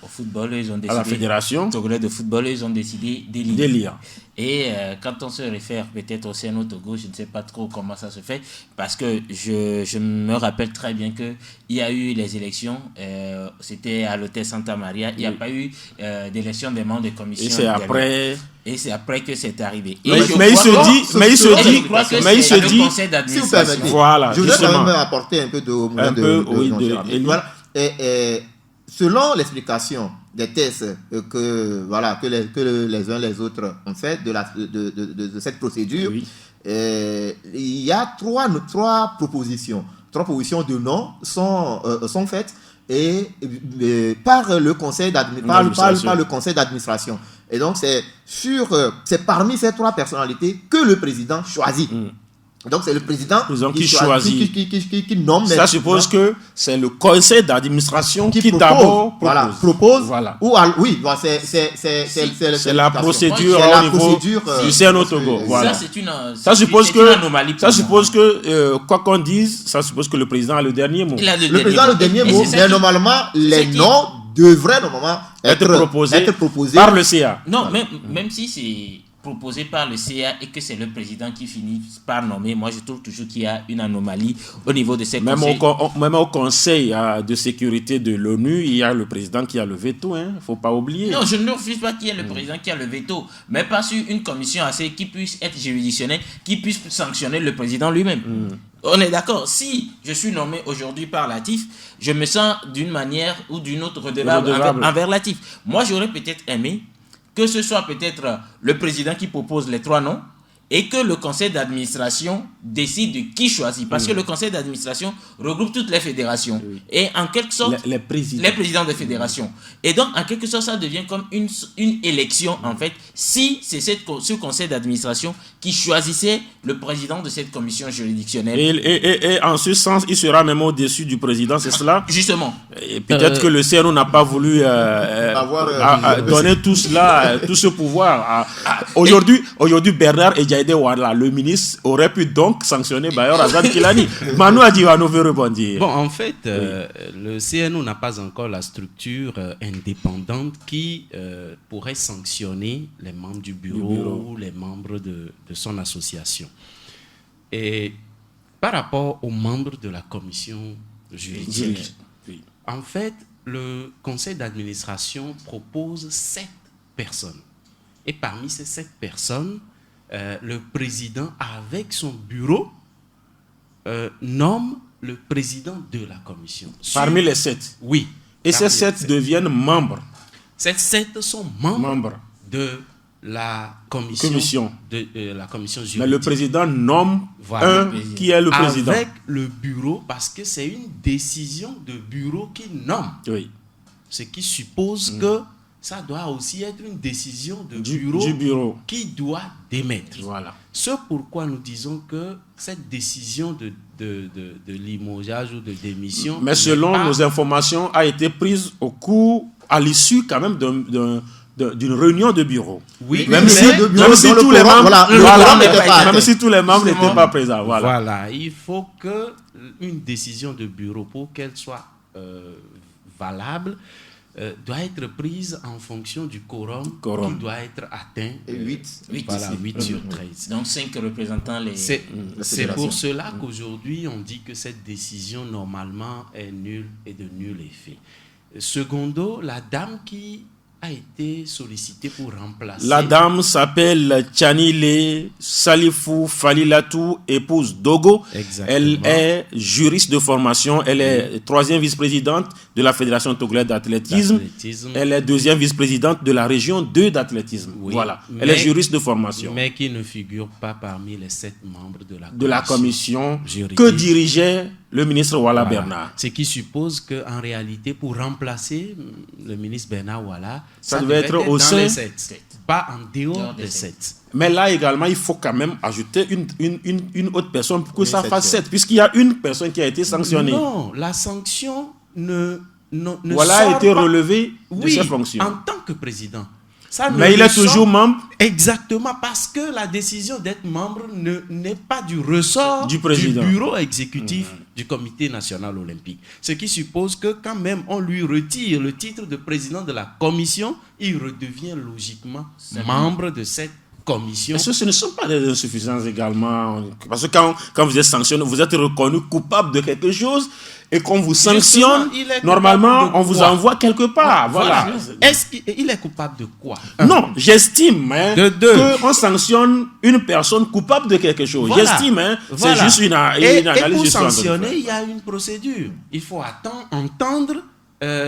au football, ils ont décidé... À la fédération togolais de football, ils ont décidé d'élire. Et quand on se réfère peut-être au CNO Togo, je ne sais pas trop comment ça se fait, parce que je me rappelle très bien qu'il y a eu les élections, c'était à l'hôtel Santa Maria, il n'y a pas eu d'élection des membres de commission. Et c'est après... Et c'est après que c'est arrivé. Mais il se dit, conseil d'administration. Voilà, je voudrais quand même apporter un peu de voilà. Et selon l'explication des tests que les uns les autres ont fait de cette procédure, oui. Il y a trois propositions de noms sont faites et par le conseil d'administration. Et donc c'est parmi ces trois personnalités que le président choisit. Donc c'est le président qui choisit, qui nomme. Ça suppose que c'est le conseil d'administration qui d'abord propose. Voilà. C'est la procédure au niveau du CNO Togo. Voilà. Ça suppose que quoi qu'on dise, ça suppose que le président a le dernier mot. Le président a le dernier mot, mais normalement les noms devraient être proposés par le CA. Non, même si c'est proposé par le CA et que c'est le président qui finit par nommer, moi je trouve toujours qu'il y a une anomalie au niveau de ces conseils. Même au Conseil de sécurité de l'ONU, il y a le président qui a le veto, il ne faut pas oublier. Non, je ne refuse pas qu'il y ait le président qui a le veto, mais pas sur une commission assez qui puisse être juridictionnelle, qui puisse sanctionner le président lui-même. On est d'accord, si je suis nommé aujourd'hui par Latif, je me sens d'une manière ou d'une autre redevable envers Latif. Moi j'aurais peut-être aimé que ce soit peut-être le président qui propose les trois noms et que le conseil d'administration décide de qui choisit. Parce que le conseil d'administration regroupe toutes les fédérations. Et en quelque sorte, les présidents des fédérations. Et donc, en quelque sorte, ça devient comme une élection, en fait, si c'est ce conseil d'administration qui choisissait le président de cette commission juridictionnelle. Et en ce sens, il sera même au-dessus du président, c'est cela? Justement. Et peut-être que le CNO n'a pas voulu donner tout cela, tout ce pouvoir. Aujourd'hui, Bernard et Jaïde Ouadla, le ministre, aurait pu donc sanctionner Bayor Azad Kilani. Manu Adjivano veut rebondir. Bon, en fait, le CNO n'a pas encore la structure indépendante qui pourrait sanctionner les membres du bureau ou les membres de son association. Et par rapport aux membres de la commission judiciaire, en fait, le conseil d'administration propose 7 personnes. Et parmi ces 7 personnes, le président, avec son bureau, nomme le président de la commission. Parmi les 7? Oui. Et ces 7 deviennent membres? Ces 7 sont membres de la commission juridique. Mais le président nomme qui est le président. Avec le bureau, parce que c'est une décision de bureau qui nomme. Oui. Ce qui suppose que ça doit aussi être une décision de bureau qui doit démettre. Voilà. C'est pourquoi nous disons que cette décision de limogeage ou de démission... Mais selon nos informations, a été prise à l'issue quand même d'une réunion de bureau. Oui, même si tous les membres n'étaient pas présents. Voilà, il faut qu'une décision de bureau, pour qu'elle soit valable, doit être prise en fonction du quorum. Qui doit être atteint. 8 sur 13. Donc 5 représentants c'est pour cela qu'aujourd'hui on dit que cette décision normalement est nulle et de nul effet. Secondo, la dame qui a été sollicité pour remplacer... La dame s'appelle Tchanile Salifou Falilatou, épouse Dogo. Exactement. Elle est juriste de formation. Elle est 3e vice-présidente de la Fédération togolaise d'athlétisme. Elle est 2e vice-présidente de la région 2 d'athlétisme. Oui, voilà. Elle est juriste de formation. Mais qui ne figure pas parmi les 7 membres de la commission juridique que dirigeait le ministre Wala Bernard. Ce qui suppose qu'en réalité, pour remplacer le ministre Bernard Wala, ça devait être au dans sein les 7, pas en dehors des 7. Mais là également, il faut quand même ajouter une autre personne pour que ça fasse 7, puisqu'il y a une personne qui a été sanctionnée. Non, la sanction ne Voilà sort a été pas. relevé de Oui, ses fonctions. en tant que président. Ça Mais il est toujours membre. Exactement, parce que la décision d'être membre n'est pas du ressort du bureau exécutif du Comité national olympique. Ce qui suppose que quand même on lui retire le titre de président de la commission, il redevient logiquement membre de cette commission. Est-ce que ce ne sont pas des insuffisances également? Parce que quand vous êtes sanctionné, vous êtes reconnu coupable de quelque chose et qu'on vous sanctionne, normalement, on vous envoie quelque part. Voilà. Est-ce qu'il est coupable de quoi? Non, j'estime qu'on sanctionne une personne coupable de quelque chose. Voilà. J'estime, c'est juste une analyse. Et pour sanctionner, il y a une procédure. Il faut entendre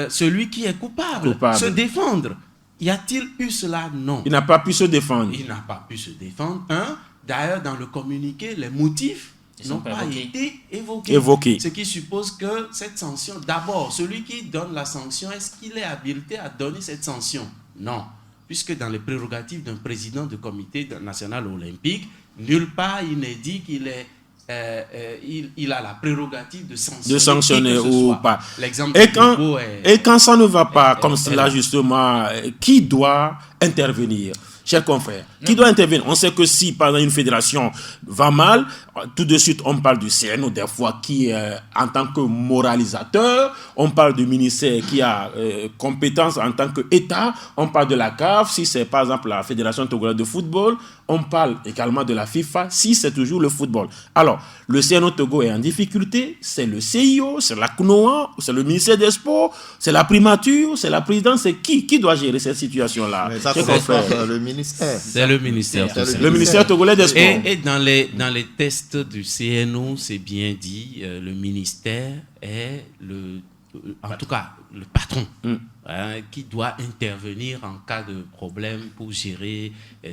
celui qui est coupable se défendre. Y a-t-il eu cela? Non. Il n'a pas pu se défendre. Il n'a pas pu se défendre. D'ailleurs, dans le communiqué, les motifs n'ont pas été évoqués. Ce qui suppose que cette sanction, d'abord, celui qui donne la sanction, est-ce qu'il est habilité à donner cette sanction? Non. Puisque dans les prérogatives d'un président du comité national olympique, nulle part il n'est dit qu'il est il a la prérogative de sanctionner ou pas. L'exemple et quand ça ne va pas comme cela, justement, qui doit intervenir? Chers confrères, qui doit intervenir? On sait que si, par exemple, une fédération va mal, tout de suite, on parle du CNO, des fois, qui en tant que moralisateur, on parle du ministère qui a compétence en tant qu'État, on parle de la CAF, si c'est, par exemple, la Fédération togolaise de football, on parle également de la FIFA, si c'est toujours le football. Alors, le CNO Togo est en difficulté, c'est le CIO, c'est la CNOA, c'est le ministère des Sports, c'est la primature, c'est la présidence, c'est qui doit gérer cette situation-là? Mais ça, c'est le ministère. C'est le ministère. Le ministère togolais des Sports. Et dans les tests du CNO, c'est bien dit, le ministère est en tout cas le patron. Qui doit intervenir en cas de problème pour gérer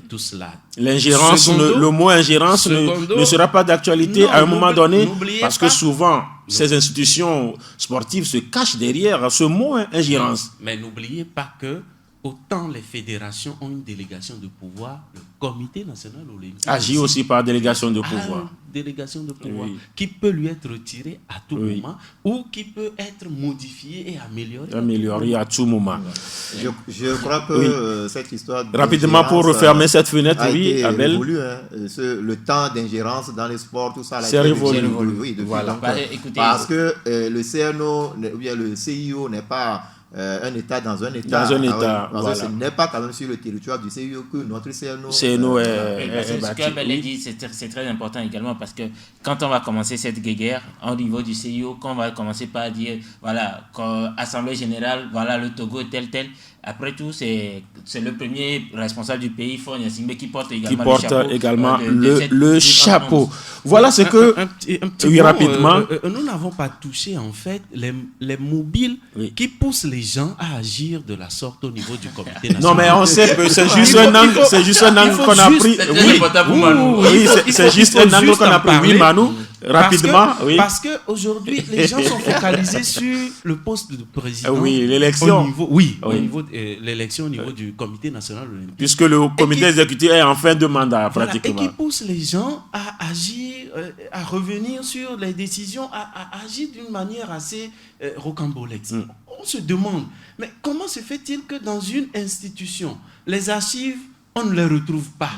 tout cela. L'ingérence, le mot ingérence ne sera pas d'actualité à un moment donné, parce que souvent, ces institutions sportives se cachent derrière ce mot ingérence. Mais n'oubliez pas que autant les fédérations ont une délégation de pouvoir, le Comité national olympique agit aussi par délégation de pouvoir. Délégation de pouvoir qui peut lui être retirée à tout moment ou qui peut être modifiée et améliorée à tout moment. Je crois que cette histoire rapidement pour refermer cette fenêtre, Abel. Évolue, le temps d'ingérence dans les sports, tout ça c'est révolu. Oui, voilà. Parce que le CNO ou bien le CIO n'est pas un État dans un État. Voilà. Ce n'est pas quand même sur le territoire du CIO que notre CNO est bâti. Ce qu'Abel a dit, c'est très important également, parce que quand on va commencer cette guerre au niveau du CIO, quand on va commencer par dire, voilà, Assemblée Générale, voilà, le Togo tel, après tout, c'est le premier responsable du pays, Faure Gnassingbé, qui porte également le chapeau. Voilà ce que... rapidement. Nous n'avons pas touché, en fait, les mobiles qui poussent les gens à agir de la sorte au niveau du comité national. Non, mais on sait que c'est juste un angle qu'on a pris. C'est juste un angle qu'on a pris. Oui, Manu. Rapidement, parce qu'aujourd'hui, les gens sont focalisés sur le poste de président. Oui, l'élection. Au niveau de l'élection au niveau du Comité national olympique. Puisque le comité exécutif est en fin de mandat, pratiquement. Et qui pousse les gens à agir, à revenir sur les décisions, à agir d'une manière assez rocambolesque. On se demande, mais comment se fait-il que dans une institution, les archives, on ne les retrouve pas?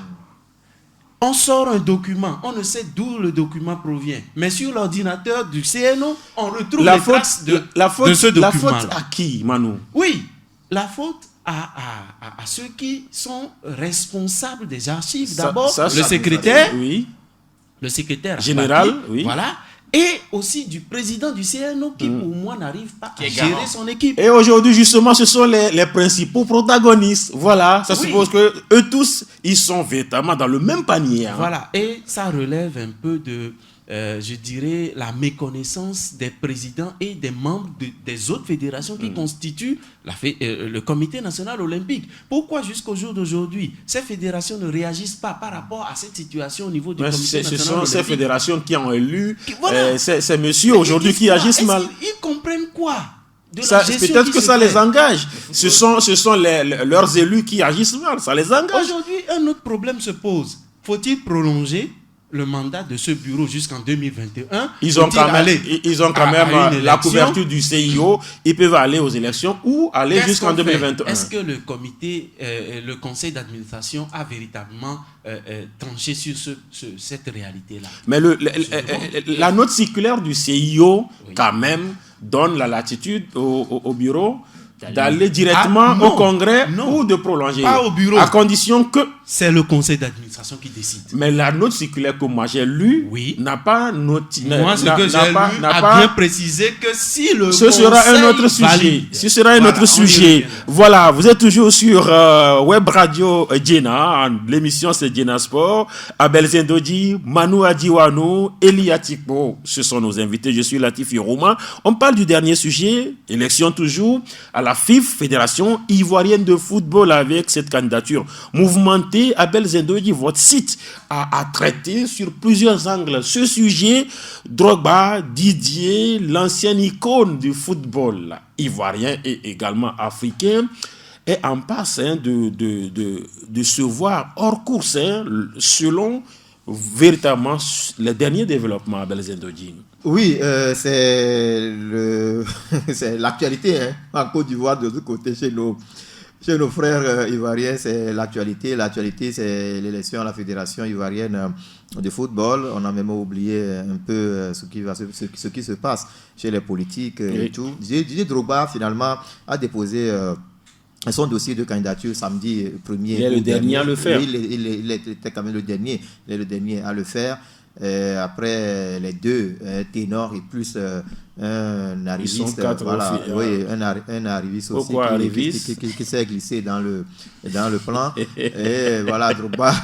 On sort un document, on ne sait d'où le document provient. Mais sur l'ordinateur du CNO, on retrouve les traces de ce document. La faute à qui, Manu? Oui, la faute à ceux qui sont responsables des archives. D'abord, le secrétaire. Le secrétaire général, voilà. et aussi du président du CNO qui, pour moi, n'arrive pas à gérer son équipe. Et aujourd'hui, justement, ce sont les principaux protagonistes. Voilà, ça suppose que eux tous, ils sont véritablement dans le même panier. Voilà, et ça relève un peu de, je dirais, la méconnaissance des présidents et des membres des autres fédérations qui constituent le Comité national olympique. Pourquoi jusqu'au jour d'aujourd'hui, ces fédérations ne réagissent pas par rapport à cette situation au niveau du Comité national olympique? Ce sont ces fédérations qui ont élu ces messieurs aujourd'hui qui agissent mal. Ils comprennent quoi? Peut-être que ça les engage. Ce sont leurs élus qui agissent mal, ça les engage. Aujourd'hui, un autre problème se pose. Faut-il prolonger le mandat de ce bureau jusqu'en 2021? Ils ont quand même la couverture du CIO. Ils peuvent aller aux élections ou aller jusqu'en 2021. Est-ce que le comité, le conseil d'administration a véritablement tranché sur cette réalité-là? Mais la note circulaire du CIO, quand même, donne la latitude au bureau d'aller directement au congrès ou de prolonger. Pas au bureau. À condition que... C'est le conseil d'administration qui décide. Mais la note circulaire que moi j'ai lue n'a pas notifié. Moi, ce que j'ai lu a bien précisé que si le ce sera un autre sujet. Valide. Ce sera un autre sujet. Voilà, vous êtes toujours sur Web Radio Djena. L'émission c'est Djena Sport. Abel Zendoji, Manu Adiwano, Eli Atikpo. Ce sont nos invités. Je suis Latif Yorouma. On parle du dernier sujet, élection toujours, à la FIF, Fédération Ivoirienne de Football, avec cette candidature mouvementée. Abel Zendoji, votre site a traité sur plusieurs angles ce sujet. Drogba, Didier, l'ancienne icône du football ivoirien et également africain, est en passe de se voir hors course selon véritablement les derniers développements. Abel Zendoji. Oui, c'est l'actualité en Côte d'Ivoire de l'autre côté chez nos frères ivoiriens, c'est l'actualité. L'actualité, c'est l'élection à la Fédération ivoirienne de football. On a même oublié un peu ce qui se passe chez les politiques et tout. Didier Drogba, finalement, a déposé son dossier de candidature samedi 1er. Il est le dernier à le faire. Il était quand même le dernier. Il est le dernier à le faire. Après les deux ténors et plus un arriviste, ils sont quatre un arriviste aussi qui s'est glissé dans le plan. Et voilà, Drogba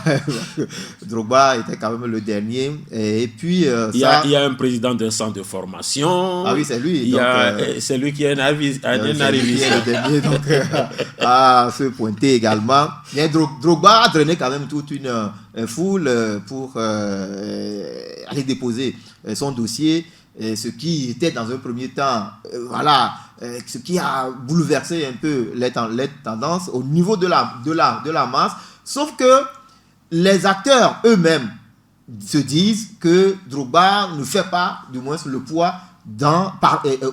était quand même le dernier. Et puis il y a un président d'un centre de formation. Ah oui, c'est lui. C'est lui qui est un arriviste. Le dernier donc à se pointer également. Mais Drogba a drainer quand même toute une foule pour aller déposer son dossier. Ce qui était dans un premier temps, ce qui a bouleversé un peu les tendances au niveau de la masse. Sauf que les acteurs eux-mêmes se disent que Drogba ne fait pas, du moins, le poids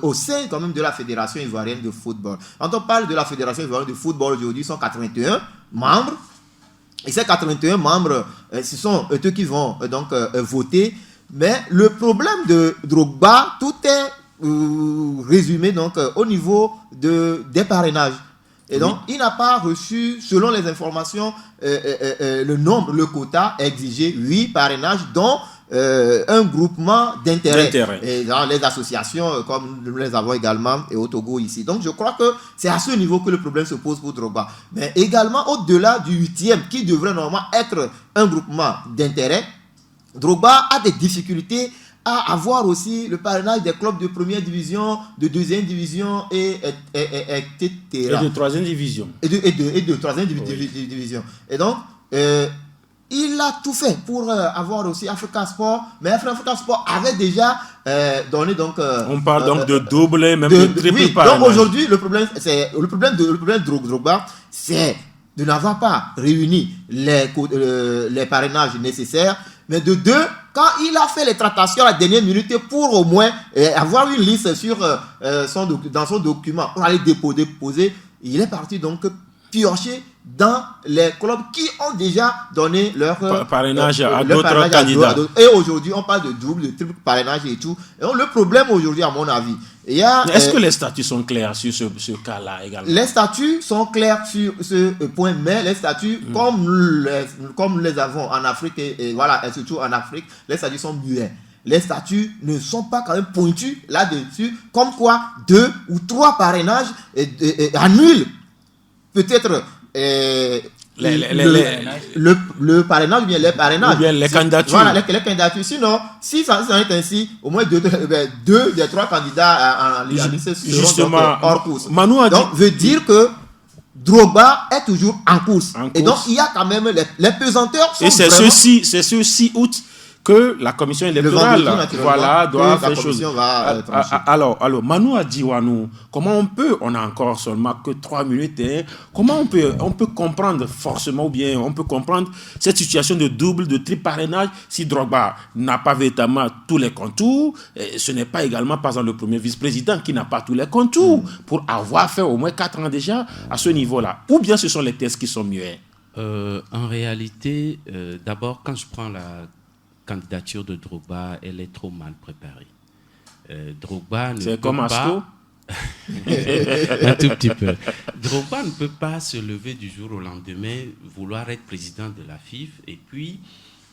au sein quand même de la Fédération ivoirienne de football. Quand on parle de la Fédération ivoirienne de football aujourd'hui, sont 81 membres. Et ces 81 membres, ce sont eux qui vont donc voter. Mais le problème de Drogba, tout est résumé donc au niveau des parrainages. Et donc, il n'a pas reçu, selon les informations, le quota exigé, 8 parrainages, dont un groupement d'intérêt. Et dans les associations, comme nous les avons également et au Togo ici. Donc, je crois que c'est à ce niveau que le problème se pose pour Drogba. Mais également, au-delà du 8e, qui devrait normalement être un groupement d'intérêt, Drogba a des difficultés à avoir aussi le parrainage des clubs de première division, de deuxième division etc. Et de troisième division. Et de troisième division. Et donc, il a tout fait pour avoir aussi Africa Sport, mais Africa Sport avait déjà donné donc... on parle donc de double, même de triple parrainage. Donc aujourd'hui, le problème de Drogba, c'est de n'avoir pas réuni les parrainages nécessaires. Mais de deux, quand il a fait les tractations à la dernière minute pour au moins avoir une liste dans son document pour aller déposer, il est parti donc piocher dans les clubs qui ont déjà donné leur parrainage à d'autres candidats. Et aujourd'hui, on parle de double, de triple parrainage et tout. Et donc, le problème aujourd'hui, à mon avis, est-ce que les statuts sont clairs sur ce cas-là également? Les statuts sont clairs sur ce point, mais les statuts, comme nous les avons en Afrique, et surtout en Afrique, les statuts sont muets. les statuts ne sont pas quand même pointus là-dessus, comme quoi 2 ou 3 parrainages annulent peut-être le parrainage ou bien les parrainages. Ou bien les candidatures. Voilà, les candidatures. Sinon, si ça est ainsi, au moins 2 des 3 candidats en liste seront donc hors course. Manu a dit... Donc, veut dire que Drogba est toujours en course. Et donc, il y a quand même les pesanteurs sont et c'est vraiment... ce 6 août que la commission électorale doit faire chose. Alors, Manu Adjiwanou, comment on a encore seulement que 3 minutes, comment on peut comprendre forcément, ou bien on peut comprendre cette situation de double, de triple parrainage si Drogba n'a pas véritablement tous les contours, ce n'est pas également par exemple le premier vice-président qui n'a pas tous les contours pour avoir fait au moins 4 ans déjà à ce niveau-là, ou bien ce sont les tests qui sont mieux. En réalité, d'abord, quand je prends la candidature de Drogba, elle est trop mal préparée. Drogba ne c'est peut comme pas... un tout petit peu. Drogba ne peut pas se lever du jour au lendemain, vouloir être président de la FIF et puis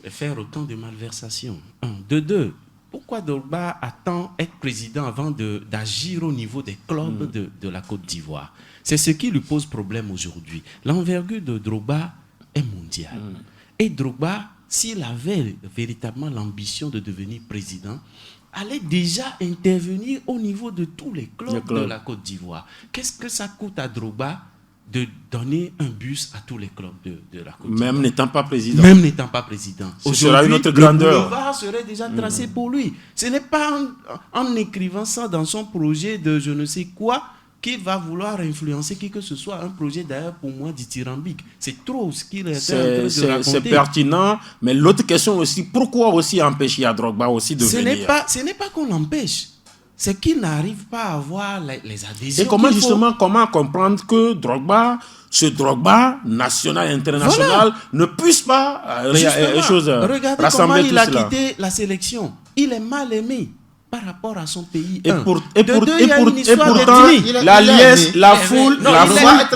faire autant de malversations. De deux, pourquoi Drogba attend être président avant d'agir au niveau des clubs de la Côte d'Ivoire? C'est ce qui lui pose problème aujourd'hui. L'envergure de Drogba est mondiale. Et Drogba, s'il avait véritablement l'ambition de devenir président, allait déjà intervenir au niveau de tous les clubs de la Côte d'Ivoire. Qu'est-ce que ça coûte à Drogba de donner un bus à tous les clubs de la Côte d'Ivoire? Même n'étant pas président. Ce sera une autre grandeur. Le boulevard serait déjà tracé pour lui. Ce n'est pas en écrivant ça dans son projet de je ne sais quoi qu'il va vouloir influencer qui que ce soit. Un projet d'ailleurs pour moi dithyrambique. C'est trop ce qu'il est en train de raconter. C'est pertinent, mais l'autre question aussi, pourquoi aussi empêcher à Drogba aussi de venir? Ce n'est pas qu'on l'empêche, c'est qu'il n'arrive pas à avoir les adhésions. Et comment comprendre que Drogba, ce Drogba national et international, ne puisse pas regardez rassembler comment il a cela. quitté la sélection. Il est mal aimé par rapport à son pays. Et pourtant, la la foule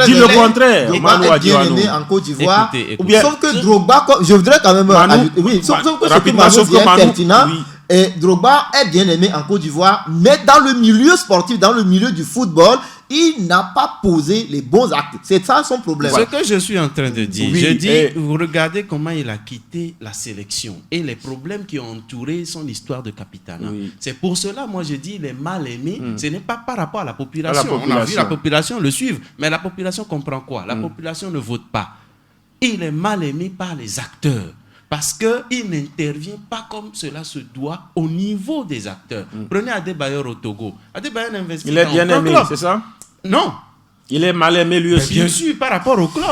dit le contraire. Drogba est bien aimé en Côte d'Ivoire. Écoutez. Sauf que Drogba, je voudrais quand même sauf que ce que Manu dit est pertinent. Et Drogba est bien aimé en Côte d'Ivoire, mais dans le milieu sportif, dans le milieu du football, il n'a pas posé les bons actes. C'est ça son problème. Ce que je suis en train de dire, vous regardez comment il a quitté la sélection et les problèmes qui ont entouré son histoire de Capitana. C'est pour cela, moi je dis, il est mal aimé. Ce n'est pas par rapport à la population. On a vu la population le suivre, mais la population comprend quoi? La population ne vote pas. Il est mal aimé par les acteurs. Parce qu'il n'intervient pas comme cela se doit au niveau des acteurs. Prenez Adebayor au Togo. Adebayor n'investit pas. Il est bien aimé, c'est ça? Non. Il est mal aimé lui aussi. Bien sûr, par rapport au club.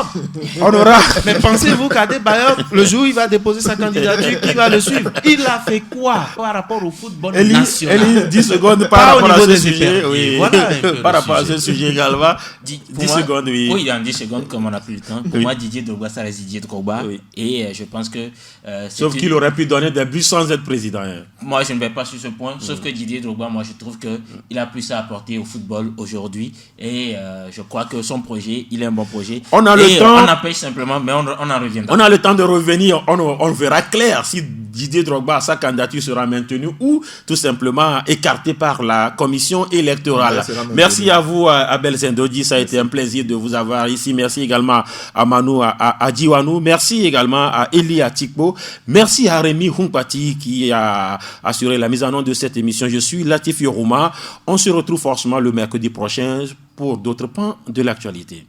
On aura. Mais pensez-vous qu'Adebayor, le jour où il va déposer sa candidature, qui va le suivre? Il a fait quoi par rapport au football national? 10 secondes par rapport à ce sujet. Voilà par rapport à ce sujet également. 10 secondes, oui. Oui, dans 10 secondes, comme on n'a plus le temps. Pour moi, Didier Drogba, ça reste Didier Drogba. Et je pense que... sauf qu'il aurait pu donner des buts sans être président. Moi, je ne vais pas sur ce point. Sauf que Didier Drogba, moi, je trouve qu'il a plus à apporter au football aujourd'hui. Et je crois que son projet, il est un bon projet. On a le temps. On empêche simplement, mais on en reviendra. On a le temps de revenir. On verra clair si Didier Drogba, sa candidature sera maintenue ou tout simplement écartée par la commission électorale. Merci à vous, Abel Zendodi. Ça a été un plaisir de vous avoir ici. Merci également à Manu Adjiwanou. Merci également à Eli Atikbo. Merci à Rémi Humpati qui a assuré la mise en œuvre de cette émission. Je suis Latif Yorouma. On se retrouve forcément le mercredi prochain pour d'autres points de l'actualité.